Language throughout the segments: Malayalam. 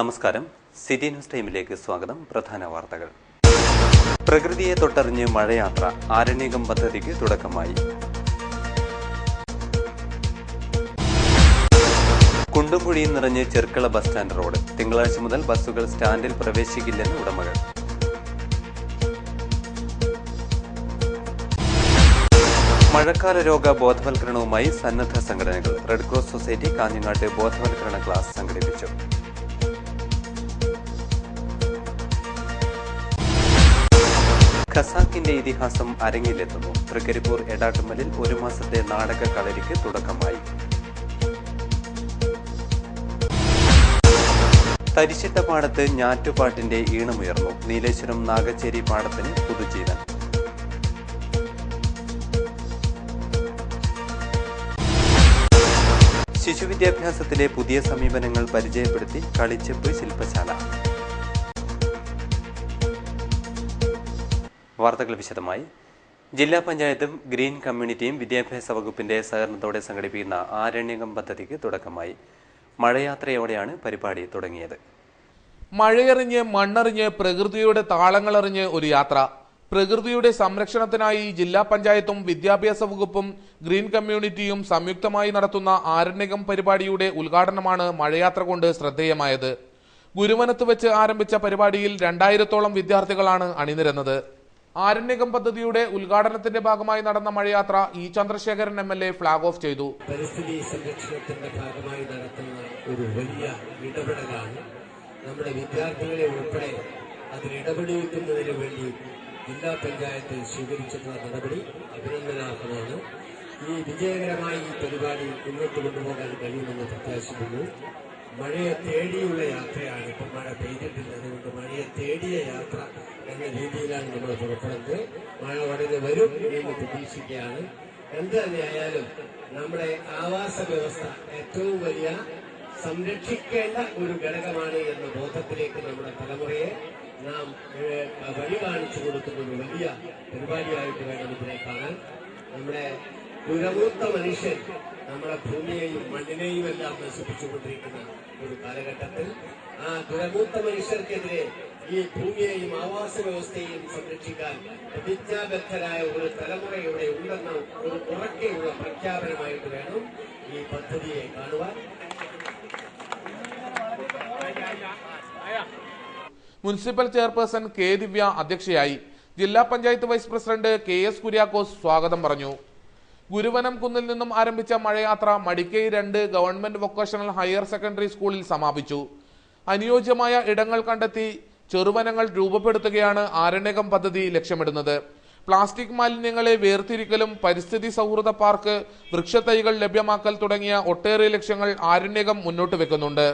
നമസ്കാരം. സിറ്റി ന്യൂസ് ടൈമിലേക്ക് സ്വാഗതം. പ്രധാന വാർത്തകൾ. പ്രകൃതിയെ തൊട്ടറിഞ്ഞ് മഴയാത്ര, ആരണ്യകം പദ്ധതിക്ക് തുടക്കമായി. കുണ്ടും കുഴിയും നിറഞ്ഞ് ചെർക്കള ബസ് സ്റ്റാൻഡ് റോഡ്. തിങ്കളാഴ്ച മുതൽ ബസ്സുകൾ സ്റ്റാൻഡിൽ പ്രവേശിക്കില്ലെന്ന് ഉടമകൾ. മഴക്കാല രോഗ ബോധവൽക്കരണവുമായി സന്നദ്ധ സംഘടനകൾ. റെഡ് ക്രോസ് സൊസൈറ്റി കാഞ്ഞങ്ങാട്ട് ബോധവൽക്കരണ ക്ലാസ് സംഘടിപ്പിച്ചു. ഖസാക്കിന്റെ ഇതിഹാസം അരങ്ങിലെത്തുന്നു. തൃക്കരിപ്പൂർ എടാട്ടുമ്മലിൽ 1 മാസത്തെ നാടക കളരിക്ക് തുടക്കമായി. തരിശിട്ട പാടത്ത് ഞാറ്റുപാട്ടിന്റെ ഈണമുയർന്നു. നീലേശ്വരം നാഗച്ചേരി പാടത്തിന് പുതുജീവൻ. ശിശുവിദ്യാഭ്യാസത്തിലെ പുതിയ സമീപനങ്ങൾ പരിചയപ്പെടുത്തി കളിച്ചെപ്പ് ശില്പശാല. വാർത്തകൾ വിശദമായി. ജില്ലാ പഞ്ചായത്തും ഗ്രീൻ കമ്മ്യൂണിറ്റിയും വിദ്യാഭ്യാസ വകുപ്പിന്റെ സഹകരണത്തോടെ സംഘടിപ്പിക്കുന്ന ആരണ്യകം പദ്ധതിക്ക് തുടക്കമായി. മഴയാത്രയോടെയാണ് പരിപാടി തുടങ്ങിയത്. മഴയറിഞ്ഞ് മണ്ണറിഞ്ഞ് പ്രകൃതിയുടെ താളങ്ങളറിഞ്ഞ് ഒരു യാത്ര. പ്രകൃതിയുടെ സംരക്ഷണത്തിനായി ജില്ലാ പഞ്ചായത്തും വിദ്യാഭ്യാസ വകുപ്പും ഗ്രീൻ കമ്മ്യൂണിറ്റിയും സംയുക്തമായി നടത്തുന്ന ആരണ്യകം പരിപാടിയുടെ ഉദ്ഘാടനമാണ് മഴയാത്ര കൊണ്ട് ശ്രദ്ധേയമായത്. ഗുരുവനത്ത് വെച്ച് ആരംഭിച്ച പരിപാടിയിൽ 2000-ഓളം വിദ്യാർത്ഥികളാണ് അണിനിരന്നത്. ആരണ്യകം പദ്ധതിയുടെ ഉദ്ഘാടനത്തിന്റെ ഭാഗമായി നടന്ന മഴയാത്ര ചന്ദ്രശേഖരൻ MLA ഫ്ളാഗ് ഓഫ് ചെയ്തു. പരിസ്ഥിതി സംരക്ഷണത്തിന്റെ ഭാഗമായി നടത്തുന്ന ഒരു വലിയ ഇടപെടലാണ്. നമ്മുടെ വിദ്യാർത്ഥികളെ ഉൾപ്പെടെ അതിലിടപെടുന്നതിന് വേണ്ടി ജില്ലാ പഞ്ചായത്ത് സ്വീകരിച്ചിട്ടുള്ള നടപടി അഭിനന്ദനാർഹമാണ്. ഈ വിജയകരമായി ഈ പരിപാടി മുന്നോട്ട് കൊണ്ടുപോകാൻ കഴിയുമെന്ന് പ്രത്യാശിക്കുന്നു. മഴയെ തേടിയുള്ള യാത്രയാണ്. ഇപ്പം മഴ പെയ്തിട്ടില്ല, അതുകൊണ്ട് മഴയെ തേടിയ യാത്ര എന്ന രീതിയിലാണ് നമ്മൾ പുറപ്പെടുന്നത്. മഴ ഉടനെ വരും എന്ന് പ്രതീക്ഷിക്കുകയാണ്. എന്ത് തന്നെയായാലും നമ്മുടെ ആവാസ വ്യവസ്ഥ ഏറ്റവും വലിയ സംരക്ഷിക്കേണ്ട ഒരു ഘടകമാണ് എന്ന ബോധത്തിലേക്ക് നമ്മുടെ തലമുറയെ നാം വഴി കാണിച്ചു കൊടുക്കുന്ന ഒരു വലിയ പരിപാടിയായിട്ട് വേണം ഇതിനെ കാണാൻ. നമ്മുടെ ദുരമൂത്ത മനുഷ്യൻ നമ്മുടെ ഭൂമിയെയും മണ്ണിനെയും എല്ലാം നശിപ്പിച്ചുകൊണ്ടിരിക്കുന്ന ഒരു കാലഘട്ടത്തിൽ ആ ദുരമൂത്ത മനുഷ്യർക്കെതിരെ ഈ ഭൂമിയെയും ആവാസ വ്യവസ്ഥയെയും സംരക്ഷിക്കാൻ പ്രതിജ്ഞാബദ്ധരായ ഒരു തലമുറ ഇവിടെ ഉണ്ടെന്ന ഒരു ഉറക്കെയുള്ള പ്രഖ്യാപനമായിട്ട് വേണം ഈ പദ്ധതിയെ കാണുവാൻ. Municipal chairperson K. ദിവ്യ അധ്യക്ഷയായി. ജില്ലാ panchayat vice president KS Kuriakose സ്വാഗതം പറഞ്ഞു. ഗുരുവനം കുന്നിൽ നിന്നും ആരംഭിച്ച മഴയാത്ര Madikai 2 government vocational higher secondary സ്കൂളിൽ സമാപിച്ചു. അനുയോജ്യമായ ഇടങ്ങൾ കണ്ടെത്തി ചെറുവനങ്ങൾ രൂപപ്പെടുത്തുകയാണ് ആരണ്യകം പദ്ധതി ലക്ഷ്യമിടുന്നത്. പ്ലാസ്റ്റിക് മാലിന്യങ്ങളെ വേർതിരിക്കലും പരിസ്ഥിതി സൗഹൃദ പാർക്ക്, വൃക്ഷത്തൈകൾ ലഭ്യമാക്കൽ തുടങ്ങിയ ഒട്ടേറെ ലക്ഷ്യങ്ങൾ ആരണ്യകം മുന്നോട്ട് വെക്കുന്നുണ്ട്.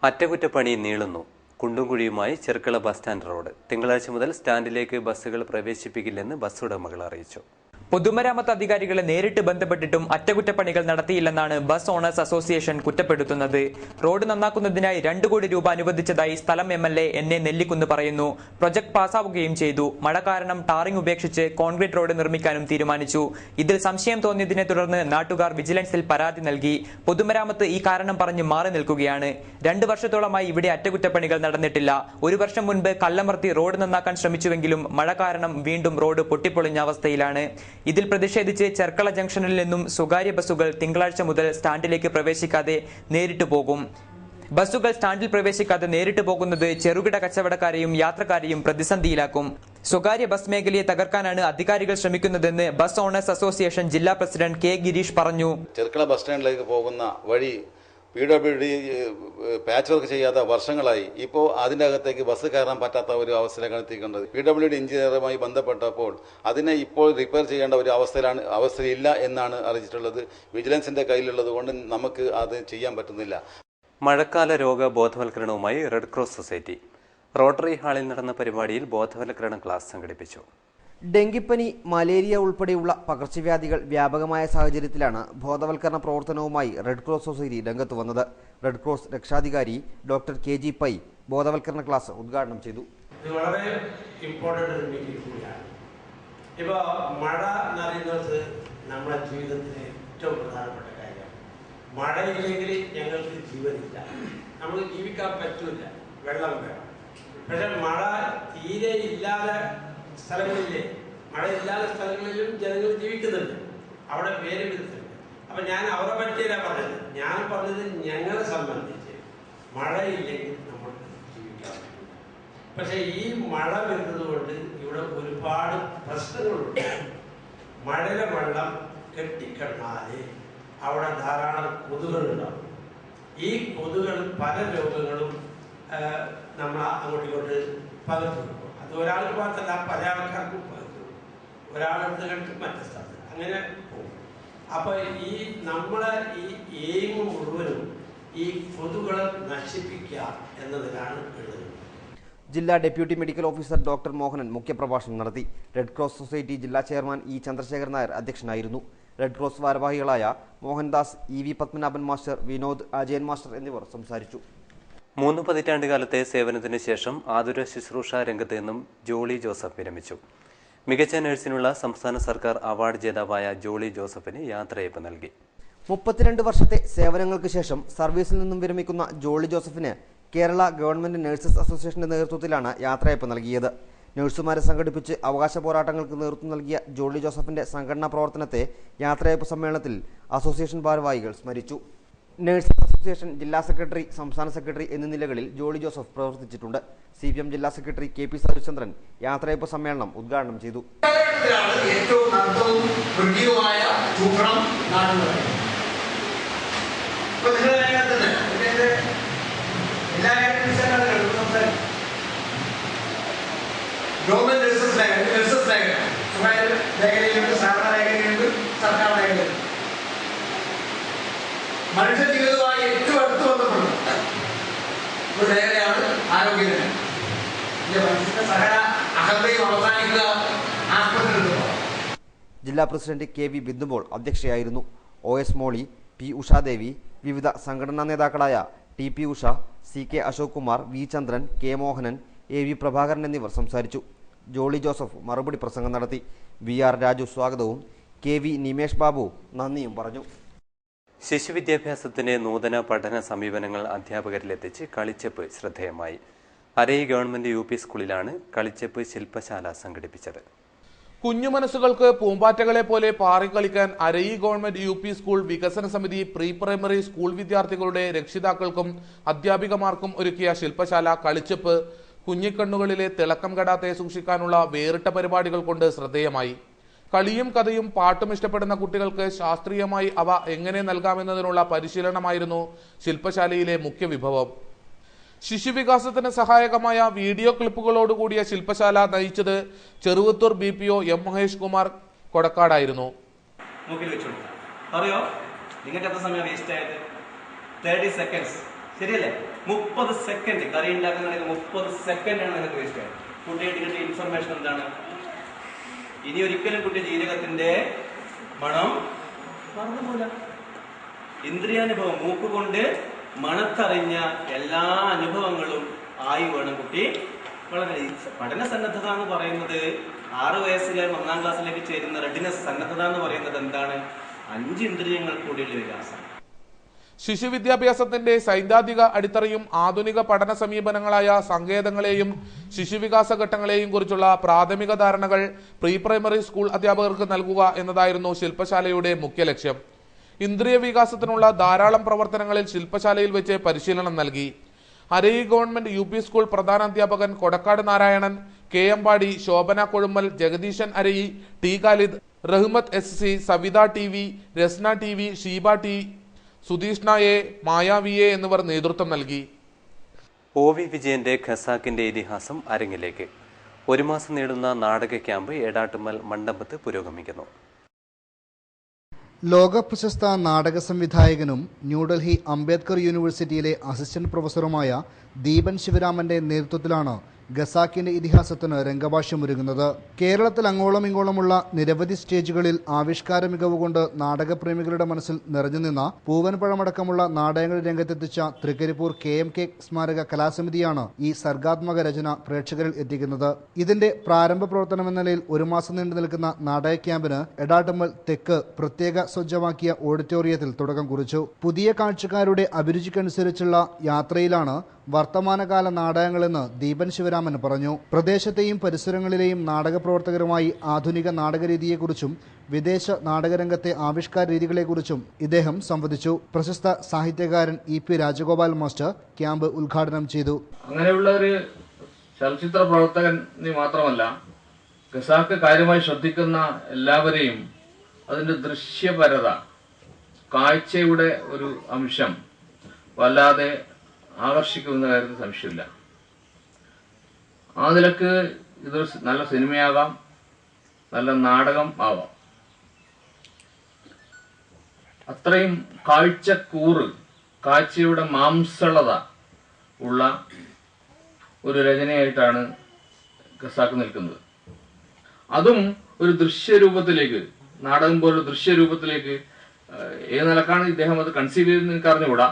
അറ്റകുറ്റപ്പണി നീളുന്നു. കുണ്ടും കുഴിയുമായി ചെർക്കള ബസ് സ്റ്റാൻഡ് റോഡ്. തിങ്കളാഴ്ച മുതൽ സ്റ്റാൻഡിലേക്ക് ബസ്സുകൾ പ്രവേശിപ്പിക്കില്ലെന്ന് ബസ് ഉടമകൾ അറിയിച്ചു. പൊതുമരാമത്ത് അധികാരികളെ നേരിട്ട് ബന്ധപ്പെട്ടിട്ടും അറ്റകുറ്റപ്പണികൾ നടത്തിയില്ലെന്നാണ് ബസ് ഓണേഴ്സ് അസോസിയേഷൻ കുറ്റപ്പെടുത്തുന്നത്. റോഡ് നന്നാക്കുന്നതിനായി 2 കോടി രൂപ അനുവദിച്ചതായി സ്ഥലം MLA NA നെല്ലിക്കുന്ന് പറയുന്നു. പ്രൊജക്ട് പാസ്സാവുകയും ചെയ്തു. മഴ കാരണം ടാറിംഗ് ഉപേക്ഷിച്ച് കോൺക്രീറ്റ് റോഡ് നിർമ്മിക്കാനും തീരുമാനിച്ചു. ഇതിൽ സംശയം തോന്നിയതിനെ തുടർന്ന് നാട്ടുകാർ വിജിലൻസിൽ പരാതി നൽകി. പൊതുമരാമത്ത് ഈ കാരണം പറഞ്ഞ് മാറി നിൽക്കുകയാണ്. 2 വർഷത്തോളമായി ഇവിടെ അറ്റകുറ്റപ്പണികൾ നടന്നിട്ടില്ല. 1 വർഷം മുൻപ് കല്ലമർത്തി റോഡ് നന്നാക്കാൻ ശ്രമിച്ചുവെങ്കിലും മഴ കാരണം വീണ്ടും റോഡ് പൊട്ടിപ്പൊളിഞ്ഞ അവസ്ഥയിലാണ്. ഇതിൽ പ്രതിഷേധിച്ച് ചെർക്കള ജംഗ്ഷനിൽ നിന്നും സ്വകാര്യ ബസ്സുകൾ തിങ്കളാഴ്ച മുതൽ സ്റ്റാൻഡിലേക്ക് പ്രവേശിക്കാതെ നേരിട്ട് പോകും. ബസ്സുകൾ സ്റ്റാൻഡിൽ പ്രവേശിക്കാതെ നേരിട്ട് പോകുന്നത് ചെറുകിട കച്ചവടക്കാരെയും യാത്രക്കാരെയും പ്രതിസന്ധിയിലാക്കും. സ്വകാര്യ ബസ് മേഖലയെ തകർക്കാനാണ് അധികാരികൾ ശ്രമിക്കുന്നതെന്ന് ബസ് ഓണേഴ്സ് അസോസിയേഷൻ ജില്ലാ പ്രസിഡന്റ് K. ഗിരീഷ് പറഞ്ഞു. ചെർക്കള ബസ് സ്റ്റാൻഡിലേക്ക് പോകുന്ന വഴി PWD പാച്ച് വർക്ക് ചെയ്യാത്ത വർഷങ്ങളായി. ഇപ്പോൾ അതിൻ്റെ അകത്തേക്ക് ബസ് കയറാൻ പറ്റാത്ത ഒരു അവസ്ഥയിലാണ് എത്തിക്കേണ്ടത്. PWD എഞ്ചിനീയറുമായി ബന്ധപ്പെട്ടപ്പോൾ അതിനെ ഇപ്പോൾ റിപ്പയർ ചെയ്യേണ്ട ഒരു അവസ്ഥയില്ല എന്നാണ് അറിയിച്ചിട്ടുള്ളത്. വിജിലൻസിന്റെ കയ്യിലുള്ളത് കൊണ്ട് നമുക്ക് അത് ചെയ്യാൻ പറ്റുന്നില്ല. മഴക്കാല രോഗ ബോധവൽക്കരണവുമായി റെഡ് ക്രോസ് സൊസൈറ്റി. റോട്ടറി ഹാളിൽ നടന്ന പരിപാടിയിൽ ബോധവൽക്കരണ ക്ലാസ് സംഘടിപ്പിച്ചു. ഡെങ്കിപ്പനി, മലേറിയ ഉൾപ്പെടെയുള്ള പകർച്ചവ്യാധികൾ വ്യാപകമായ സാഹചര്യത്തിലാണ് ബോധവൽക്കരണ പ്രവർത്തനവുമായി റെഡ് ക്രോസ് സൊസൈറ്റി രംഗത്ത് വന്നത്. റെഡ് ക്രോസ് രക്ഷാധികാരി ഡോക്ടർ KG പൈ ബോധവൽക്കരണ ക്ലാസ് ഉദ്ഘാടനം ചെയ്തു. ഇത് വളരെ ഇമ്പോർട്ടൻ്റ് ഒരു മീറ്റിംഗ് കൂടിയാണ്. ഇപ്പോൾ മഴ എന്ന് പറയുന്നത് നമ്മുടെ ജീവിതത്തിലെ ഏറ്റവും പ്രധാനപ്പെട്ട കാര്യമാണ്. മഴയില്ലെങ്കിൽ ഞങ്ങൾക്ക് ജീവനില്ല. നമുക്ക് ജീവിക്കാൻ പറ്റില്ല, വെള്ളം വേണം. പക്ഷെ മഴ തീരെ ഇല്ലാത്ത സ്ഥലങ്ങളിലെ മഴയില്ലാത്ത സ്ഥലങ്ങളിലും ജനങ്ങൾ ജീവിക്കുന്നുണ്ട്, അവിടെ പേര് വിടുന്നുണ്ട്. അപ്പൊ ഞാൻ അവരെ പറ്റിയല്ല പറഞ്ഞത്, ഞാൻ പറഞ്ഞത് ഞങ്ങളെ സംബന്ധിച്ച് മഴയില്ലെങ്കിൽ നമുക്ക് ജീവിക്കാൻ പറ്റില്ല. പക്ഷെ ഈ മഴ വരുന്നത് കൊണ്ട് ഇവിടെ ഒരുപാട് പ്രശ്നങ്ങളുണ്ട്. മഴയിലെ വെള്ളം കെട്ടിക്കിടന്നാല് അവിടെ ധാരാളം കൊതുകുകളുണ്ടാവും. ഈ കൊതുകുകൾ പല രോഗങ്ങളും നമ്മൾ അങ്ങോട്ടും ഇങ്ങോട്ട് പകർന്നു കൊടുക്കും. അത് ഒരാൾക്ക് മാത്രമല്ല, പല ആൾക്കാർക്കും പകർന്നു കൊടുക്കും. ഒരാളെടുത്ത് കണ്ടിട്ട് മറ്റേ സ്ഥലത്ത് അങ്ങനെ പോകും. അപ്പൊ ഈ നമ്മളെ ഈ എയിം മുഴുവനും ഈ കൊതുകുകളെ നശിപ്പിക്കുക എന്നതിലാണ് ഉള്ളത്. ജില്ലാ deputy medical officer doctor Mohanan മുഖ്യപ്രഭാഷണം നടത്തി. റെഡ് ക്രോസ് സൊസൈറ്റി ജില്ലാ ചെയർമാൻ ഇ ചന്ദ്രശേഖരൻ നായർ അധ്യക്ഷനായിരുന്നു. റെഡ് ക്രോസ് ഭാരവാഹികളായ മോഹൻദാസ്, ഇ.വി. പത്മനാഭൻ മാസ്റ്റർ, വിനോദ്, അജയൻ മാസ്റ്റർ എന്നിവർ സംസാരിച്ചു. 3 പതിറ്റാണ്ട് കാലത്തെ സേവനത്തിന് ശേഷം ആതുര ശുശ്രൂഷ രംഗത്ത് നിന്നും ജോളി ജോസഫ് വിരമിച്ചു. മികച്ച നഴ്സിനുള്ള സംസ്ഥാന സർക്കാർ അവാർഡ് ജേതാവായ ജോളി ജോസഫിന് യാത്രയയപ്പ് നൽകി. 32 വർഷത്തെ സേവനങ്ങൾക്ക് ശേഷം സർവീസിൽ നിന്നും വിരമിക്കുന്ന ജോളി ജോസഫിന് കേരള ഗവൺമെന്റ് നഴ്സസ് അസോസിയേഷന്റെ നേതൃത്വത്തിലാണ് യാത്രയയപ്പ് നൽകിയത്. നഴ്സുമാരെ സംഘടിപ്പിച്ച് അവകാശ പോരാട്ടങ്ങൾക്ക് നേതൃത്വം നൽകിയ ജോളി ജോസഫിന്റെ സംഘടനാ പ്രവർത്തനത്തെ യാത്രയയപ്പ് സമ്മേളനത്തിൽ അസോസിയേഷൻ ഭാരവാഹികൾ സ്മരിച്ചു. നഴ്സസ് അസോസിയേഷൻ ജില്ലാ സെക്രട്ടറി, സംസ്ഥാന സെക്രട്ടറി എന്നീ നിലകളിൽ ജോളി ജോസഫ് പ്രവർത്തിച്ചിട്ടുണ്ട്. CPM ജില്ലാ സെക്രട്ടറി KP സരചന്ദ്രൻ യാത്രയയപ്പ് സമ്മേളനം ഉദ്ഘാടനം ചെയ്തു. ഏറ്റവും നല്ലതും വൃത്തിയുമായ ചൂഷണം നാടുന്നത് എല്ലാ ഗവൺമെന്റ് നഴ്സസ് മേഖല, സ്വകാര്യ മേഖലയിലുണ്ട്, സഹകരണ മേഖലയിലുണ്ട്, സർക്കാർ മേഖലയിലുണ്ട്. മനുഷ്യ ജീവിതവുമായി ഏറ്റവും അടുത്ത് ബന്ധപ്പെടുന്ന ഒരു മേഖലയാണ് ആരോഗ്യം. മനുഷ്യന്റെ സകല അഹന്തയും അവസാനിക്കുക ആസ്പത്രി. ജില്ലാ പ്രസിഡന്റ് KV ബിന്ദുമോൾ അധ്യക്ഷയായിരുന്നു. OS മോളി, P ഉഷാദേവി, വിവിധ സംഘടനാ നേതാക്കളായ TP Usha, CK Ashok Kumar, V ചന്ദ്രൻ, K മോഹനൻ, AV പ്രഭാകരൻ എന്നിവർ സംസാരിച്ചു. ജോളി ജോസഫ് മറുപടി പ്രസംഗം നടത്തി. VR രാജു സ്വാഗതവും KV നിമേഷ് ബാബു നന്ദിയും പറഞ്ഞു. ശിശുവിദ്യാഭ്യാസത്തിന് നൂതന പഠന സമീപനങ്ങൾ അധ്യാപകരിലെത്തിച്ച് കളിച്ചെപ്പ് ശ്രദ്ധേയമായി. അരയി ഗവൺമെന്റ് UP സ്കൂളിലാണ് കളിച്ചെപ്പ് ശില്പശാല സംഘടിപ്പിച്ചത്. കുഞ്ഞു മനസ്സുകൾക്ക് പൂമ്പാറ്റകളെ പോലെ പാറിക്കളിക്കാൻ അരയി ഗവൺമെന്റ് UP സ്കൂൾ വികസന സമിതി പ്രീ പ്രൈമറി സ്കൂൾ വിദ്യാർത്ഥികളുടെ രക്ഷിതാക്കൾക്കും അധ്യാപികമാർക്കും ഒരുക്കിയ ശില്പശാല കളിച്ചെപ്പ് കുഞ്ഞിക്കണ്ണുകളിലെ തിളക്കം കെടാതെ സൂക്ഷിക്കാനുള്ള വേറിട്ട പരിപാടികൾ കൊണ്ട് ശ്രദ്ധേയമായി. കളിയും കഥയും പാട്ടും ഇഷ്ടപ്പെടുന്ന കുട്ടികൾക്ക് ശാസ്ത്രീയമായി അവ എങ്ങനെ നൽകാമെന്നതിനുള്ള പരിശീലനമായിരുന്നു ശില്പശാലയിലെ മുഖ്യ വിഭവം. ശിശുവികാസത്തിന് സഹായകമായ വീഡിയോ ക്ലിപ്പുകളോടുകൂടിയ ശില്പശാല നയിച്ചത് ചെറുവത്തൂർ BPO M മഹേഷ് കുമാർ കൊടക്കാടായിരുന്നു. അറിയോ നിങ്ങൾക്ക് എത്ര സമയം വേസ്റ്റ് ആയത്? 30 സെക്കൻഡ്സ് ശരിയല്ലേ? 30 സെക്കൻഡ് കറി ഉണ്ടാക്കുന്നതിന് 30 സെക്കൻഡാണ് നിങ്ങൾക്ക് വേസ്റ്റ് ആയത്. കുട്ടിയുടെ കിട്ടിയ ഇൻഫർമേഷൻ എന്താണ്? ഇനി ഒരിക്കലും കുട്ടി ജീരകത്തിന്റെ മണം മറന്നുപോല. ഇന്ദ്രിയാനുഭവം, മൂക്കുകൊണ്ട് മണത്തറിഞ്ഞ എല്ലാ അനുഭവങ്ങളും ആയി വേണം കുട്ടി വളരെ. പഠന സന്നദ്ധത എന്ന് പറയുന്നത് 6 വയസ്സിലെ 1ാം ക്ലാസ്സിലേക്ക് ചേരുന്ന റെഡിനെസ് സന്നദ്ധത എന്ന് പറയുന്നത് എന്താണ്? 5 ഇന്ദ്രിയങ്ങൾ കൂടിയുള്ള വികാസം. ശിശുവിദ്യാഭ്യാസത്തിന്റെ സൈദ്ധാന്തിക അടിത്തറയും ആധുനിക പഠന സമീപനങ്ങളായ സങ്കേതങ്ങളെയും ശിശുവികാസ ഘട്ടങ്ങളെയും കുറിച്ചുള്ള പ്രാഥമിക ധാരണകൾ പ്രീ പ്രൈമറി സ്കൂൾ അധ്യാപകർക്ക് നൽകുക എന്നതായിരുന്നു ശില്പശാലയുടെ മുഖ്യ ലക്ഷ്യം. ഇന്ദ്രിയ വികാസത്തിനുള്ള ധാരാളം പ്രവർത്തനങ്ങളിൽ ശില്പശാലയിൽ വെച്ച് പരിശീലനം നൽകി. അരയി ഗവൺമെന്റ് UP സ്കൂൾ പ്രധാന അധ്യാപകൻ Kodakkad Narayanan, K Ambadi, Shobhana Kozhummal, Jagadeesan Arayi, T Khalid, Rahmath SC, Savitha TV, Rasna TV, Sheeba T, Sudheeshna A, Maya VA എന്നിവർ നേതൃത്വം നൽകി. OV വിജയന്റെ ഖസാക്കിന്റെ ഇതിഹാസം അരങ്ങിലേക്ക്. 1 മാസം നീളുന്ന നാടക ക്യാമ്പ് ഏടാട്ടുമ്മൽ മണ്ഡപത്ത് പുരോഗമിക്കുന്നു. ലോക പ്രശസ്ത നാടക സംവിധായകനും ന്യൂഡൽഹി അംബേദ്കർ യൂണിവേഴ്സിറ്റിയിലെ അസിസ്റ്റന്റ് പ്രൊഫസറുമായ ദീപൻ ശിവരാമന്റെ നേതൃത്വത്തിലാണ് ഖസാക്കിന്റെ ഇതിഹാസത്തിന് രംഗഭാഷ്യമൊരുങ്ങുന്നത്. കേരളത്തിൽ അങ്ങോളം ഇങ്ങോളമുള്ള നിരവധി സ്റ്റേജുകളിൽ ആവിഷ്കാര മികവ് കൊണ്ട് നാടകപ്രേമികളുടെ മനസ്സിൽ നിറഞ്ഞുനിന്ന പൂവൻപഴമടക്കമുള്ള നാടകങ്ങൾ രംഗത്തെത്തിച്ച തൃക്കരിപ്പൂർ KMK സ്മാരക കലാസമിതിയാണ് ഈ സർഗാത്മക രചന പ്രേക്ഷകരിൽ എത്തിക്കുന്നത്. ഇതിന്റെ പ്രാരംഭ പ്രവർത്തനമെന്ന നിലയിൽ 1 മാസം നീണ്ടു നിൽക്കുന്ന നാടക ക്യാമ്പിന് എടാട്ടുമ്മൽ തെക്ക് പ്രത്യേക സജ്ജമാക്കിയ ഓഡിറ്റോറിയത്തിൽ തുടക്കം കുറിച്ചു. പുതിയ കാഴ്ചക്കാരുടെ അഭിരുചിക്കനുസരിച്ചുള്ള യാത്രയിലാണ് വർത്തമാനകാല നാടകങ്ങളെന്ന് ദീപൻ ശിവരാമൻ പറഞ്ഞു. പ്രദേശത്തെയും പരിസരങ്ങളിലെയും നാടക പ്രവർത്തകരുമായി ആധുനിക നാടകരീതിയെക്കുറിച്ചും വിദേശ നാടകരംഗത്തെ ആവിഷ്കാര രീതികളെക്കുറിച്ചും ഇദ്ദേഹം സംവദിച്ചു. പ്രശസ്ത സാഹിത്യകാരൻ EP രാജഗോപാൽ മാസ്റ്റർ ക്യാമ്പ് ഉദ്ഘാടനം ചെയ്തു. അങ്ങനെയുള്ള ഒരു ചലച്ചിത്ര പ്രവർത്തകൻ മാത്രമല്ല, ഖസാക്ക് കാര്യമായി ശ്രദ്ധിക്കുന്ന എല്ലാവരെയും അതിന്റെ ദൃശ്യപരത, കാഴ്ചയുടെ ഒരു അംശം വല്ലാതെ ആകർഷിക്കുന്ന കാര്യത്തിൽ സംശയമില്ല. ആ നിലക്ക് ഇതൊരു നല്ല സിനിമയാകാം, നല്ല നാടകം ആവാം. അത്രയും കാഴ്ചക്കൂറ്, കാഴ്ചയുടെ മാംസളത ഉള്ള ഒരു രചനയായിട്ടാണ് ഖസാക്ക് നിൽക്കുന്നത്. അതും ഒരു ദൃശ്യരൂപത്തിലേക്ക്, നാടകം പോലുള്ള ദൃശ്യരൂപത്തിലേക്ക് ഏത് നിലക്കാണ് ഇദ്ദേഹം അത് കൺസീവ് ചെയ്തെന്ന് എനിക്ക് അറിഞ്ഞുകൂടാ.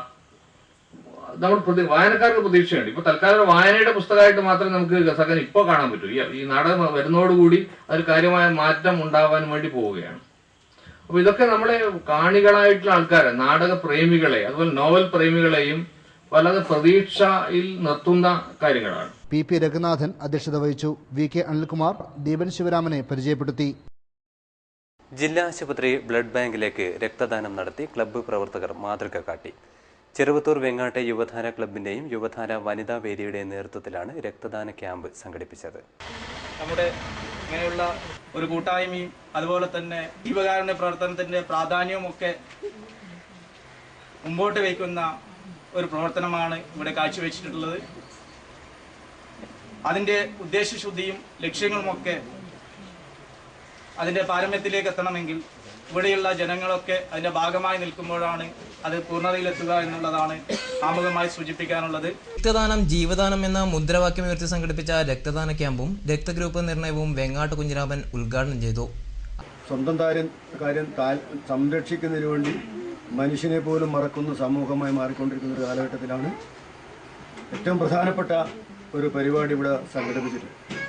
നമ്മൾ വായനക്കാർക്ക് പ്രതീക്ഷയുണ്ട്. ഇപ്പൊ തൽക്കാലം വായനയുടെ പുസ്തകമായിട്ട് മാത്രമേ നമുക്ക് ഖസാക്കിനെ ഇപ്പോൾ കാണാൻ പറ്റൂ. ഈ നാടകം വരുന്നതോടുകൂടി അതിൽ കാര്യമായ മാറ്റം ഉണ്ടാവാൻ വേണ്ടി പോവുകയാണ്. അപ്പൊ ഇതൊക്കെ നമ്മളെ കാണികളായിട്ടുള്ള ആൾക്കാരെ, നാടക പ്രേമികളെ, അതുപോലെ നോവൽ പ്രേമികളെയും വളരെ പ്രതീക്ഷയിൽ നിർത്തുന്ന കാര്യങ്ങളാണ്. PP രഘുനാഥൻ അധ്യക്ഷത വഹിച്ചു. VK അനിൽകുമാർ ദീപൻ ശിവരാമനെ പരിചയപ്പെടുത്തി. ജില്ലാ ആശുപത്രി ബ്ലഡ് ബാങ്കിലേക്ക് രക്തദാനം നടത്തി ക്ലബ്ബ് പ്രവർത്തകർ മാതൃക കാട്ടി. ചെറുവത്തൂർ വെങ്ങാട്ടെ യുവധാര ക്ലബിന്റെയും യുവധാര വനിതാ വേദിയുടെയും നേതൃത്വത്തിലാണ് രക്തദാന ക്യാമ്പ് സംഘടിപ്പിച്ചത്. നമ്മുടെ ഇങ്ങനെയുള്ള ഒരു കൂട്ടായ്മയും അതുപോലെ തന്നെ ജീവകാരുണ്യ പ്രവർത്തനത്തിന്റെ പ്രാധാന്യവും ഒക്കെ മുമ്പോട്ട് വയ്ക്കുന്ന ഒരു പ്രവർത്തനമാണ് ഇവിടെ കാഴ്ചവെച്ചിട്ടുള്ളത്. അതിന്റെ ഉദ്ദേശശുദ്ധിയും ലക്ഷ്യങ്ങളുമൊക്കെ അതിന്റെ പാരമ്യത്തിലേക്ക് എത്തണമെങ്കിൽ ഇവിടെയുള്ള ജനങ്ങളൊക്കെ അതിന്റെ ഭാഗമായി നിൽക്കുമ്പോഴാണ് അത് പൂർണ്ണതയിലെത്തുക എന്നുള്ളതാണ് ആമുഖമായി സൂചിപ്പിക്കാനുള്ളത്. രക്തദാനം ജീവദാനം എന്ന മുദ്രാവാക്യം ഉയർത്തി സംഘടിപ്പിച്ച രക്തദാന ക്യാമ്പും രക്തഗ്രൂപ്പ് നിർണയവും വെങ്ങാട്ട് കുഞ്ഞിരാമൻ ഉദ്ഘാടനം ചെയ്തു. സ്വന്തം കാര്യം സംരക്ഷിക്കുന്നതിന് വേണ്ടി മനുഷ്യനെ പോലും മറക്കുന്ന സമൂഹമായി മാറിക്കൊണ്ടിരിക്കുന്ന ഒരു കാലഘട്ടത്തിലാണ് ഏറ്റവും പ്രധാനപ്പെട്ട ഒരു പരിപാടി ഇവിടെ സംഘടിപ്പിച്ചിട്ടുള്ളത്.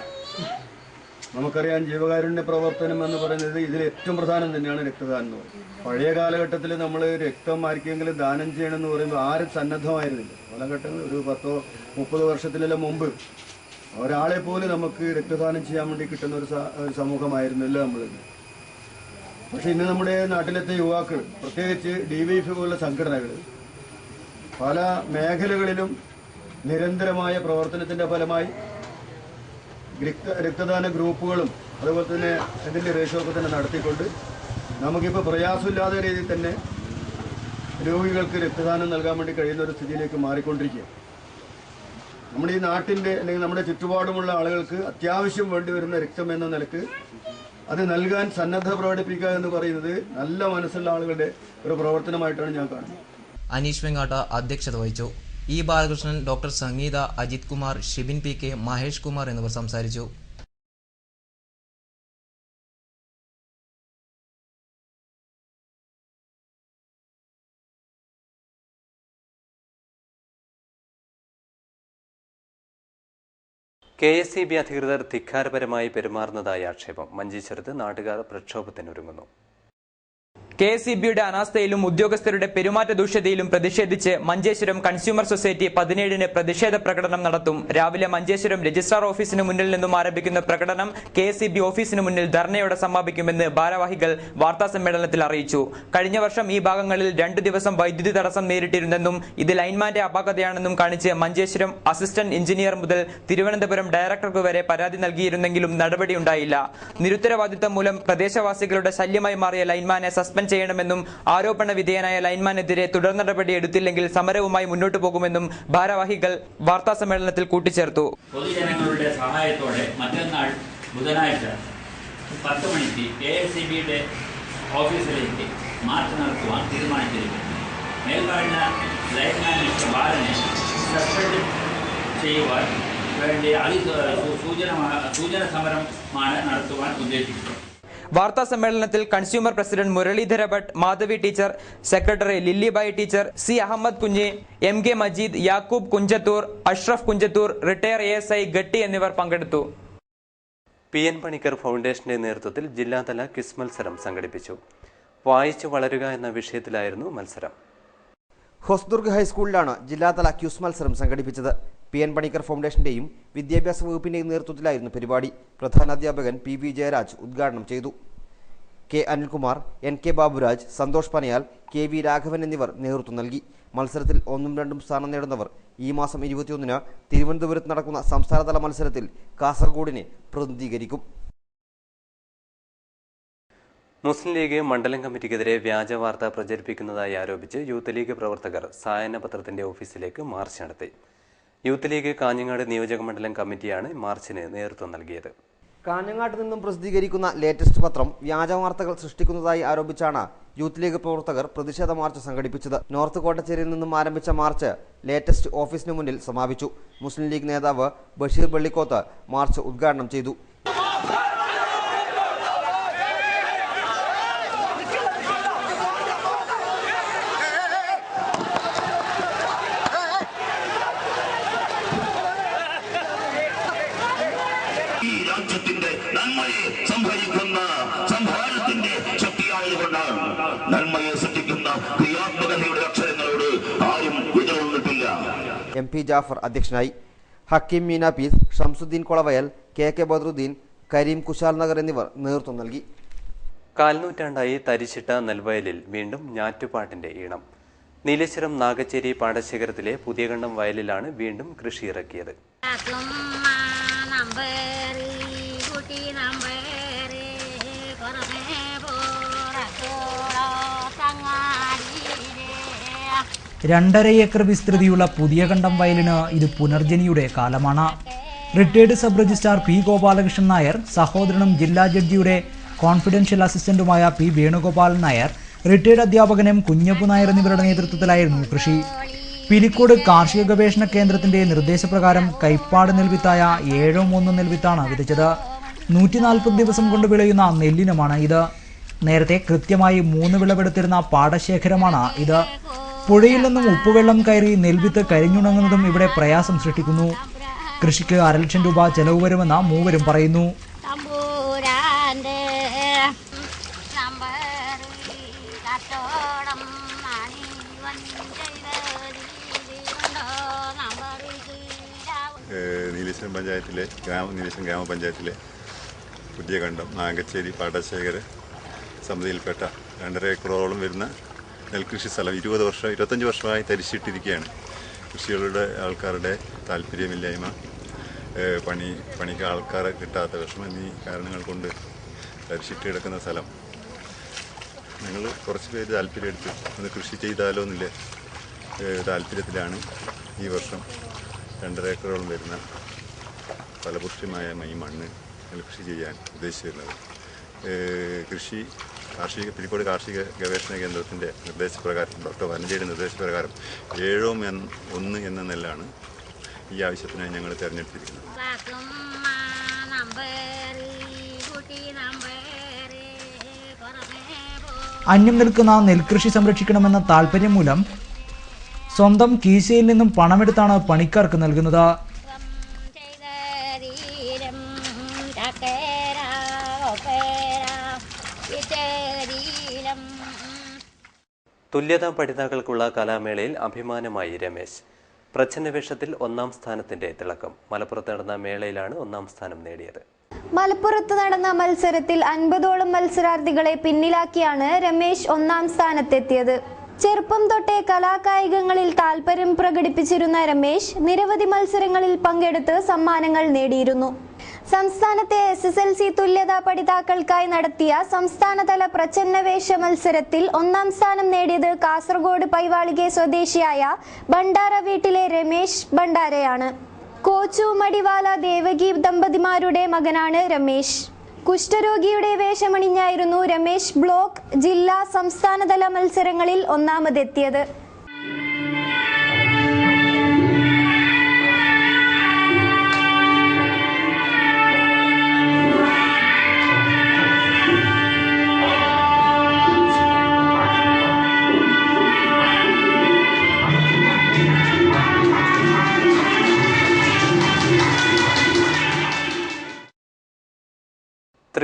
നമുക്കറിയാം, ജീവകാരുണ്യ പ്രവർത്തനം എന്ന് പറയുന്നത് ഇതിൽ ഏറ്റവും പ്രധാനം തന്നെയാണ് രക്തദാനം എന്ന് പറയുന്നത്. പഴയ കാലഘട്ടത്തിൽ നമ്മൾ രക്തം ആർക്കെങ്കിലും ദാനം ചെയ്യണമെന്ന് പറയുമ്പോൾ ആരും സന്നദ്ധമായിരുന്നില്ല. കാലഘട്ടങ്ങൾ ഒരു 10-30 വർഷത്തിലെല്ലാം മുമ്പ് ഒരാളെ പോലും നമുക്ക് രക്തദാനം ചെയ്യാൻ വേണ്ടി കിട്ടുന്ന ഒരു സമൂഹമായിരുന്നില്ല നമ്മൾ. പക്ഷെ ഇന്ന് നമ്മുടെ നാട്ടിലത്തെ യുവാക്കൾ, പ്രത്യേകിച്ച് DYFI പോലുള്ള സംഘടനകൾ പല മേഖലകളിലും നിരന്തരമായ പ്രവർത്തനത്തിന്റെ ഫലമായി രക്തദാന ഗ്രൂപ്പുകളും അതുപോലെ തന്നെ ഇതിൻ്റെ റേഷ്യോ ഒക്കെ തന്നെ നടത്തിക്കൊണ്ട് നമുക്കിപ്പോൾ പ്രയാസമില്ലാത്ത രീതിയിൽ തന്നെ രോഗികൾക്ക് രക്തദാനം നൽകാൻ വേണ്ടി കഴിയുന്ന ഒരു സ്ഥിതിയിലേക്ക് മാറിക്കൊണ്ടിരിക്കുക. നമ്മുടെ ഈ നാട്ടിൻ്റെ അല്ലെങ്കിൽ നമ്മുടെ ചുറ്റുപാടുമുള്ള ആളുകൾക്ക് അത്യാവശ്യം വേണ്ടി വരുന്ന രക്തം എന്ന നിലക്ക് അത് നൽകാൻ സന്നദ്ധ പ്രകടിപ്പിക്കുക എന്ന് പറയുന്നത് നല്ല മനസ്സുള്ള ആളുകളുടെ ഒരു പ്രവർത്തനമായിട്ടാണ് ഞാൻ കാണുന്നത്. അനീഷ് വെങ്ങാട്ട അധ്യക്ഷത വഹിച്ചു. E ബാലകൃഷ്ണൻ, ഡോക്ടർ സംഗീത, അജിത് കുമാർ, ഷിബിൻ PK, മഹേഷ് കുമാർ എന്നിവർ സംസാരിച്ചു. KSEB അധികൃതർ ധിക്കാരപരമായി പെരുമാറുന്നതായി ആക്ഷേപം. മഞ്ചേശ്വരത്ത് നാട്ടുകാർ പ്രക്ഷോഭത്തിനൊരുങ്ങുന്നു. KSEBയുടെ അനാസ്ഥയിലും ഉദ്യോഗസ്ഥരുടെ പെരുമാറ്റ ദൂഷ്യതയിലും പ്രതിഷേധിച്ച് മഞ്ചേശ്വരം കൺസ്യൂമർ സൊസൈറ്റി 17-ന് പ്രതിഷേധ പ്രകടനം നടത്തും. രാവിലെ മഞ്ചേശ്വരം രജിസ്ട്രാർ ഓഫീസിന് മുന്നിൽ നിന്നും ആരംഭിക്കുന്ന പ്രകടനം KSEB ഓഫീസിന് മുന്നിൽ ധർണയോടെ സമാപിക്കുമെന്ന് ഭാരവാഹികൾ വാർത്താസമ്മേളനത്തിൽ അറിയിച്ചു. കഴിഞ്ഞ വർഷം ഈ ഭാഗങ്ങളിൽ 2 ദിവസം വൈദ്യുതി തടസ്സം നേരിട്ടിരുന്നെന്നും ഇത് ലൈൻമാന്റെ അപാകതയാണെന്നും കാണിച്ച് മഞ്ചേശ്വരം അസിസ്റ്റന്റ് എഞ്ചിനീയർ മുതൽ തിരുവനന്തപുരം ഡയറക്ടർക്ക് വരെ പരാതി നൽകിയിരുന്നെങ്കിലും നടപടിയുണ്ടായില്ല. നിരുത്തരവാദിത്തം മൂലം പ്രദേശവാസികളുടെ ശല്യമായി മാറിയ ലൈൻമാനെ സസ്പെൻഡ് ചെയ്യണമെന്നും ആരോപണ വിധേയനായ ലൈൻമാനെതിരെ തുടർ നടപടി എടുത്തില്ലെങ്കിൽ സമരവുമായി മുന്നോട്ടു പോകുമെന്നും ഭാരവാഹികൾ വാർത്താസമ്മേളനത്തിൽ കൂട്ടിച്ചേർത്തു. പൊതുജനങ്ങളുടെ സഹായത്തോടെ മറ്റന്നാൾ ബുധനാഴ്ച 10 മണിക്ക് KSEBയുടെ ഓഫീസിലേക്ക് മാർച്ച് നടത്തുവാൻ തീരുമാനിച്ചിരിക്കുന്നു. മേൽപ്പറഞ്ഞ ലൈൻമാൻ ബാലനെ സസ്പെൻഡ് ചെയ്യുവാൻ വേണ്ടി സൂചന സമരമാണ് നടത്തുവാൻ ഉദ്ദേശിക്കുന്നത്. വാർത്താ സമ്മേളനത്തിൽ consumer president Muralidhara Bhat, Madhavi teacher, secretary Lillibai teacher, C Ahammed Kunju, M K Majeed, Yakub Kunjathur, Ashraf Kunjathur, retire ASI Gatti എന്നിവർ പങ്കെടുത്തു. PN പണിക്കർ ഫൗണ്ടേഷന്റെ നേതൃത്വത്തിൽ ജില്ലാതല ക്വിസ് മത്സരം സംഘടിപ്പിച്ചു. വായിച്ചു വളരുക എന്ന വിഷയത്തിലായിരുന്നു മത്സരം. ഹൊസ്ദുർഗ് ഹൈസ്കൂളിലാണ് ജില്ലാതല ക്യൂസ് മത്സരം സംഘടിപ്പിച്ചത്. PN പണിക്കർ ഫൗണ്ടേഷന്റെയും വിദ്യാഭ്യാസ വകുപ്പിന്റെയും നേതൃത്വത്തിലായിരുന്നു പരിപാടി. പ്രധാനാധ്യാപകൻ PV ജയരാജ് ഉദ്ഘാടനം ചെയ്തു. K Anilkumar, NK Baburaj, Santhosh Panayal, KV Raghavan എന്നിവർ നേതൃത്വം നൽകി. മത്സരത്തിൽ 1ഉം 2ഉം സ്ഥാനം നേടുന്നവർ ഈ മാസം 21-ന് തിരുവനന്തപുരത്ത് നടക്കുന്ന സംസ്ഥാനതല മത്സരത്തിൽ കാസർഗോഡിനെ പ്രതിനിധീകരിക്കും. മുസ്ലിം ലീഗ് മണ്ഡലം കമ്മിറ്റിക്കെതിരെ വ്യാജ വാർത്ത പ്രചരിപ്പിക്കുന്നതായി ആരോപിച്ച് യൂത്ത് ലീഗ് പ്രവർത്തകർ സായന പത്രത്തിന്റെ ഓഫീസിലേക്ക് മാർച്ച് നടത്തി. യൂത്ത് ലീഗ് കാഞ്ഞങ്ങാട് നിയോജക മണ്ഡലം കമ്മിറ്റിയാണ് മാർച്ചിന് നേതൃത്വം നൽകിയത്. കാഞ്ഞങ്ങാട്ട് നിന്നും പ്രസിദ്ധീകരിക്കുന്ന ലേറ്റസ്റ്റ് പത്രം വ്യാജ വാർത്തകൾ സൃഷ്ടിക്കുന്നതായി ആരോപിച്ചാണ് യൂത്ത് ലീഗ് പ്രവർത്തകർ പ്രതിഷേധ മാർച്ച് സംഘടിപ്പിച്ചത്. നോർത്ത് കോട്ടച്ചേരിയിൽ നിന്നും ആരംഭിച്ച മാർച്ച് ലേറ്റസ്റ്റ് ഓഫീസിന് മുന്നിൽ സമാപിച്ചു. മുസ്ലിം ലീഗ് നേതാവ് ബഷീർ വെള്ളിക്കോത്ത് മാർച്ച് ഉദ്ഘാടനം ചെയ്തു. രാജ്യത്തിന്റെ നന്മയെ സംഭരിക്കുന്ന സംഭാരത്തിന്റെ ശക്തിയായതുകൊണ്ടാണ് നന്മയെ സൃഷ്ടിക്കുന്ന ക്രിയാത്മകതയുടെ അക്ഷരങ്ങളോട് ആരും എതിരൊന്നിട്ടില്ല. MP ജാഫർ അധ്യക്ഷനായി. ഹക്കീം മീന പീസ്, ഷംസുദ്ദീൻ കൊളവയൽ, KK ബദ്രുദ്ദീൻ, കരീം കുശാൽ നഗർ എന്നിവർ നേതൃത്വം നൽകി. കാൽനൂറ്റാണ്ടായി തരിച്ചിട്ട നെൽവയലിൽ വീണ്ടും ഞാറ്റുപാട്ടിന്റെ ഈണം. നീലേശ്വരം നാഗച്ചേരി പാടശേഖരത്തിലെ പുതിയകണ്ടം വയലിലാണ് വീണ്ടും കൃഷി ഇറക്കിയത്. രണ്ടര ഏക്കർ വിസ്തൃതിയുള്ള പുതിയകണ്ടം വയലിന് ഇത് പുനർജനിയുടെ കാലമാണ്. Retired sub registrar P Gopalakrishnan Nair, സഹോദരനും ജില്ലാ ജഡ്ജിയുടെ കോൺഫിഡൻഷ്യൽ അസിസ്റ്റന്റുമായ P വേണുഗോപാലൻ നായർ, റിട്ടയർഡ് അധ്യാപകനും കുഞ്ഞപ്പു നായർ എന്നിവരുടെ നേതൃത്വത്തിലായിരുന്നു കൃഷി. പിലിക്കോട് കാർഷിക ഗവേഷണ കേന്ദ്രത്തിന്റെ നിർദ്ദേശപ്രകാരം കൈപ്പാട് നെൽവിത്തായ 7-1 നെൽവിത്താണ് വിതച്ചത്. 140 ദിവസം കൊണ്ട് വിളയുന്ന നെല്ലിനമാണ് ഇത്. നേരത്തെ കൃത്യമായി 3 വിളവെടുത്തിരുന്ന പാടശേഖരമാണ് ഇത്. പുഴയിൽ നിന്നും ഉപ്പുവെള്ളം കയറി നെൽവിത്ത് കരിഞ്ഞുണങ്ങുന്നതും ഇവിടെ പ്രയാസം സൃഷ്ടിക്കുന്നു. കൃഷിക്ക് 1.5 ലക്ഷം രൂപ ചെലവ് വരുമെന്ന് മൂവരും പറയുന്നു. നീലേശ്വരം പഞ്ചായത്തിലെ നീലേശ്വരം ഗ്രാമപഞ്ചായത്തിലെ പുതിയകണ്ടം നാഗച്ചേരി പാടശേഖര സമിതിയിൽപ്പെട്ട 2.5 ഏക്കറോളം വരുന്ന നെൽകൃഷി സ്ഥലം 25 വർഷമായി തരിച്ചിട്ടിരിക്കുകയാണ്. കൃഷികളുടെ ആൾക്കാരുടെ താല്പര്യമില്ലായ്മ, പണിക്ക് ആൾക്കാരെ കിട്ടാത്ത വിഷമം എന്നീ കാരണങ്ങൾ കൊണ്ട് തരിച്ചിട്ട് കിടക്കുന്ന സ്ഥലം ഞങ്ങൾ കുറച്ച് പേര് താല്പര്യം എടുത്ത് ഒന്ന് കൃഷി ചെയ്താലോ എന്നില്ല താല്പര്യത്തിലാണ് ഈ വർഷം 2.5 ഏക്കറോളം വരുന്ന ഫലപുഷ്ടിമായ ഈ മണ്ണ് നെൽകൃഷി ചെയ്യാൻ ഉദ്ദേശിച്ചിരുന്നത്. പിലിക്കോട് കാർഷിക ഗവേഷണ കേന്ദ്രത്തിൻ്റെ നിർദ്ദേശപ്രകാരം, ഡോക്ടർ വനജയുടെ നിർദ്ദേശപ്രകാരം 7-1 എന്ന നെല്ലാണ് ഈ ആവശ്യത്തിനായി ഞങ്ങൾ തിരഞ്ഞെടുത്തിരിക്കുന്നത്. അന്യം നിൽക്കുന്ന നെൽകൃഷി സംരക്ഷിക്കണമെന്ന താല്പര്യം മൂലം സ്വന്തം കീശയിൽ നിന്നും പണമെടുത്താണ് പണിക്കാർക്ക് നൽകുന്നത്. തുല്യതാ പഠിതാക്കൾക്കുള്ള കലാമേളയിൽ അഭിമാനമായി രമേശ്. പ്രച്ഛന്നവേഷത്തിൽ 1ാം സ്ഥാനത്തിന്റെ തിളക്കം. മലപ്പുറത്ത് നടന്ന മേളയിലാണ് 1ാം സ്ഥാനം നേടിയത്. മലപ്പുറത്ത് നടന്ന മത്സരത്തിൽ 50ഓളം മത്സരാർത്ഥികളെ പിന്നിലാക്കിയാണ് രമേശ് 1ാം സ്ഥാനത്തെത്തിയത്. ചെറുപ്പം തൊട്ടേ കലാകായികങ്ങളിൽ താല്പര്യം പ്രകടിപ്പിച്ചിരുന്ന രമേശ് നിരവധി മത്സരങ്ങളിൽ പങ്കെടുത്ത് സമ്മാനങ്ങൾ നേടിയിരുന്നു. സംസ്ഥാനത്തെ SSLC തുല്യതാ പഠിതാക്കൾക്കായി നടത്തിയ സംസ്ഥാനതല പ്രച്ഛന്നവേഷ മത്സരത്തിൽ 1ാം സ്ഥാനം നേടിയത് കാസർഗോഡ് പൈവാളികെ സ്വദേശിയായ ഭണ്ഡാര വീട്ടിലെ രമേശ് ഭണ്ഡാരയാണ്. കോച്ചു മടിവാല ദേവകി ദമ്പതിമാരുടെ മകനാണ് രമേശ്. കുഷ്ഠരോഗിയുടെ വേഷമണിഞ്ഞായിരുന്നു രമേശ് ബ്ലോക്ക്, ജില്ലാ, സംസ്ഥാനതല മത്സരങ്ങളിൽ ഒന്നാമതെത്തിയത്.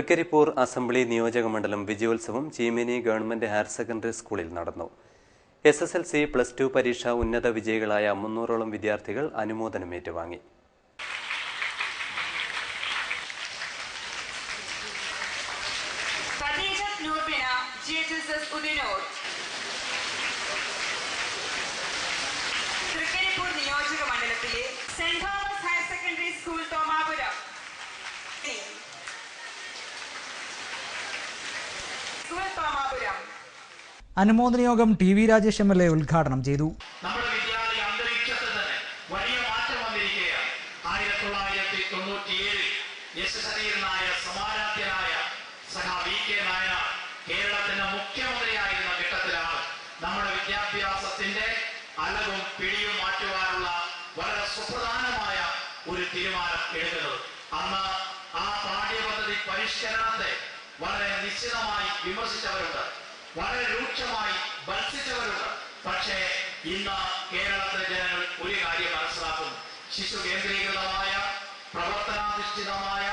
തൃക്കരിപ്പൂർ അസംബ്ലി നിയോജകമണ്ഡലം വിജയോത്സവം ചീമേനി ഗവൺമെന്റ് ഹയർ സെക്കൻഡറി സ്കൂളിൽ നടന്നു. SSLC, +2 പരീക്ഷ ഉന്നത വിജയികളായ 300ഓളം വിദ്യാർത്ഥികൾ അനുമോദനം ഏറ്റുവാങ്ങി. തൃക്കരിപ്പൂർ നിയോജക മണ്ഡലത്തിലെ saint Thomas higher secondary school Thomapuram അനുമോദന യോഗം TV രാജേഷ് MLA ഉദ്ഘാടനം ചെയ്തു. നമ്മുടെ വിദ്യാലയ അന്തരീക്ഷത്തിൽ തന്നെ വലിയ മാറ്റം വന്നിരിക്കുകയാണ്. 1997 യശസ്വീയനായ സമാരാധ്യനായ VK നായനാർ കേരളത്തിന്റെ മുഖ്യമന്ത്രിയായിരുന്ന ഘട്ടത്തിലാണ് നമ്മുടെ വിദ്യാഭ്യാസത്തിന്റെ അലകും പിടിയും മാറ്റുവാനുള്ള വളരെ സുപ്രധാനമായ ഒരു തീരുമാനം എടുക്കുന്നത്. അന്ന് ആ പാഠ്യപദ്ധതി പരിഷ്കരണത്തെ വളരെ നിശ്ചിതമായി വിമർശിച്ചവരുണ്ട്, വളരെ രൂക്ഷമായി ഭത്സിച്ചവരുണ്ട്. പക്ഷേ ഇന്ന് കേരളത്തിലെ ജനങ്ങൾ ഒരു കാര്യം മനസ്സിലാക്കുന്നു. ശിശു കേന്ദ്രീകൃതമായ, പ്രവർത്തനാധിഷ്ഠിതമായ,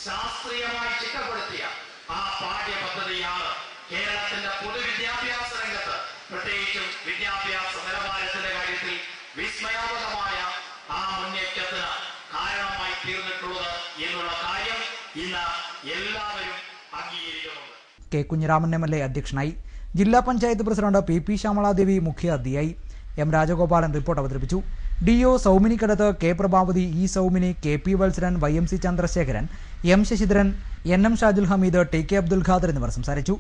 ശാസ്ത്രീയമായി ചിട്ടപ്പെടുത്തിയ ആ പാഠ്യപദ്ധതിയാണ് കേരളത്തിന്റെ പൊതുവിദ്യാഭ്യാസ രംഗത്ത്, പ്രത്യേകിച്ചും വിദ്യാഭ്യാസ നിലവാരത്തിന്റെ കാര്യത്തിൽ വിസ്മയാവഹമായ ആ മുന്നേറ്റത്തിന് കാരണമായി തീർന്നിട്ടുള്ളത് എന്നുള്ള കാര്യം ഇന്ന് എല്ലാവരും അംഗീകരിക്കുന്നുണ്ട്. K. കുഞ്ഞിരാമൻ MLA അധ്യക്ഷനായി. ജില്ലാ പഞ്ചായത്ത് പ്രസിഡന്റ് PP ശ്യാമളാദേവി മുഖ്യാതിഥിയായി. M. രാജഗോപാലൻ റിപ്പോർട്ട് അവതരിപ്പിച്ചു. DO Sauminikkadath, K. Prabhavathi, E. Saumini, KP Vatsaran, YMC Chandrasekharan, M. Sasidharan, NM Shajul Hameed, TK Abdul Khader എന്നിവർ സംസാരിച്ചു.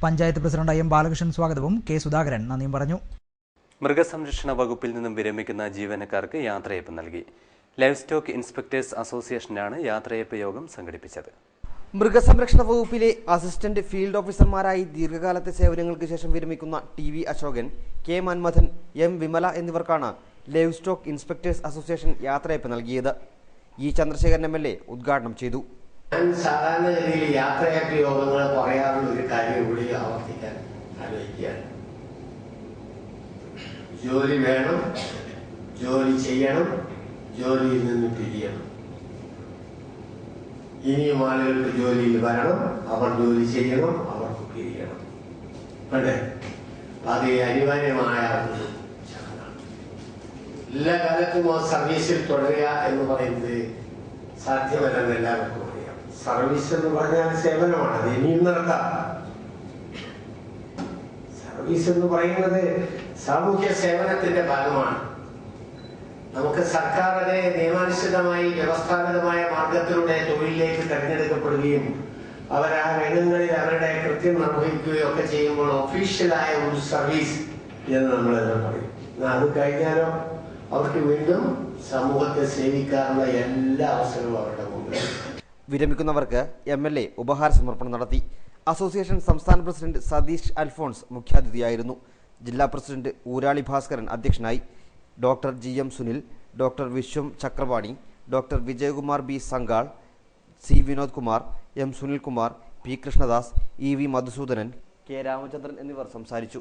Panchayat president M. ബാലകൃഷ്ണൻ സ്വാഗതവും K. സുധാകരൻ നന്ദിയും പറഞ്ഞു. മൃഗസംരക്ഷണ വകുപ്പിൽ നിന്നും വിരമിക്കുന്ന ജീവനക്കാർക്ക് യാത്രയയപ്പ് നൽകി. ലൈവ് സ്റ്റോക്ക് ഇൻസ്പെക്ടേഴ്സ് അസോസിയേഷനാണ് യാത്രയയപ്പ് യോഗം സംഘടിപ്പിച്ചത്. മൃഗസംരക്ഷണ വകുപ്പിലെ അസിസ്റ്റന്റ് ഫീൽഡ് ഓഫീസർമാരായി ദീർഘകാലത്തെ സേവനങ്ങൾക്ക് ശേഷം വിരമിക്കുന്ന TV Ashokan, K. Manmadhan, M. Vimala എന്നിവർക്കാണ് ലൈവ് സ്റ്റോക്ക് ഇൻസ്പെക്ടേഴ്സ് അസോസിയേഷൻ യാത്രയയപ്പ് നൽകിയത്. E. ചന്ദ്രശേഖരൻ MLA ഉദ്ഘാടനം ചെയ്തു. ഞാൻ സാധാരണഗതിയിൽ യാത്രയയപ്പ് യോഗങ്ങൾ പറയാറുള്ള ഒരു കാര്യം കൂടി ആവർത്തിക്കാൻ ആലോചിക്കുകയാണ്. ജോലി വേണം, ജോലി ചെയ്യണം, ജോലിയിൽ നിന്ന് പിരിയണം. ഇനിയും ആളുകൾക്ക് ജോലിയിൽ വരണം, അവർ ജോലി ചെയ്യണം, അവർക്ക് പിരിയണം. അതെ, അത് അനിവാര്യമായ ഒരു ചടങ്ങാണ്. എല്ലാ കാലത്തും ആ സർവീസിൽ തുടരുക എന്ന് പറയുന്നത് സാധ്യമല്ലെന്ന് എല്ലാവർക്കും അറിയാം. സർവീസ് എന്ന് പറഞ്ഞാൽ സേവനമാണ്, അത് ഇനിയും നടക്കാം. സർവീസ് എന്ന് പറയുന്നത് സാമൂഹ്യ സേവനത്തിന്റെ ഭാഗമാണ്. നമുക്ക് സർക്കാർ അത് നിയമാനുസൃതമായി വ്യവസ്ഥാപിതമായ മാർഗത്തിലൂടെ തൊഴിലിലേക്ക് തെരഞ്ഞെടുക്കപ്പെടുകയും അവർ ആ രംഗങ്ങളിൽ അവരുടെ കൃത്യം നിർവഹിക്കുകയും ഒക്കെ ചെയ്യുമ്പോൾ ഒഫീഷ്യലായ ഒരു സർവീസ് എന്ന് നമ്മളെല്ലാം പറയും. അത് കഴിഞ്ഞാലോ അവർക്ക് വീണ്ടും സമൂഹത്തെ സേവിക്കാനുള്ള എല്ലാ അവസരവും അവരുടെ മുമ്പിൽ. വിരമിക്കുന്നവർക്ക് MLA ഉപഹാര സമർപ്പണം നടത്തി. അസോസിയേഷൻ സംസ്ഥാന പ്രസിഡന്റ് സതീഷ് അൽഫോൺസ് മുഖ്യാതിഥിയായിരുന്നു. ജില്ലാ പ്രസിഡന്റ് ഊരാളി ഭാസ്കരൻ അധ്യക്ഷനായി. Doctor GM Sunil, doctor Viswam Chakravani, doctor Vijayakumar B. Sangal, C. Vinod Kumar, M. Sunilkumar, P. Krishnadas, EV Madhusoodanan, K. Ramachandran എന്നിവർ സംസാരിച്ചു.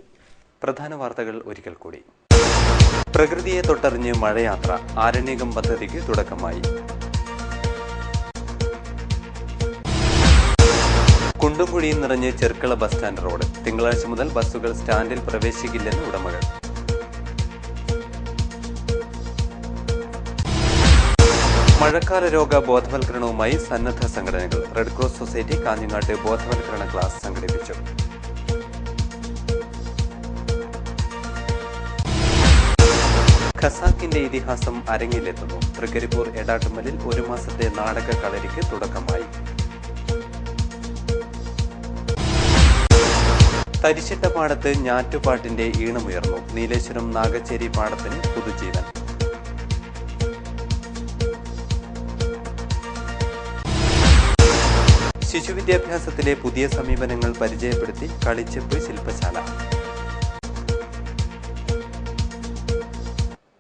പ്രധാന വാർത്തകൾ ഒരിക്കൽ കൂടി. പ്രകൃതിയെ തൊട്ടറിഞ്ഞ് മഴയാത്ര, ആരണ്യകം പദ്ധതിക്ക് തുടക്കമായി. കുണ്ടും കുഴിയും നിറഞ്ഞ് ചെർക്കള ബസ് സ്റ്റാൻഡ് റോഡ്. തിങ്കളാഴ്ച മുതൽ ബസ്സുകൾ സ്റ്റാൻഡിൽ പ്രവേശിക്കില്ലെന്ന് ഉടമകൾ. മഴക്കാല രോഗ ബോധവൽക്കരണവുമായി സന്നദ്ധ സംഘടനകൾ. റെഡ് ക്രോസ് സൊസൈറ്റി കാഞ്ഞങ്ങാട്ട് ബോധവൽക്കരണ ക്ലാസ് സംഘടിപ്പിച്ചു. ഖസാക്കിന്റെ ഇതിഹാസം അരങ്ങിലെത്തുന്നു. തൃക്കരിപ്പൂർ എടാട്ടുമ്മലിൽ 1 മാസത്തെ നാടക കളരിക്ക് തുടക്കമായി. തരിശിട്ട പാടത്ത് ഞാറ്റുപാട്ടിന്റെ ഈണമുയർന്നു. നീലേശ്വരം നാഗച്ചേരി പാടത്തിന് പുതുജീവൻ. ശിശുവിദ്യാഭ്യാസത്തിലെ പുതിയ സമീപനങ്ങൾ പരിചയപ്പെടുത്തി കളിച്ചെപ്പ് ശില്പശാല.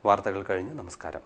വാർത്തകൾ കഴിഞ്ഞു. നമസ്കാരം.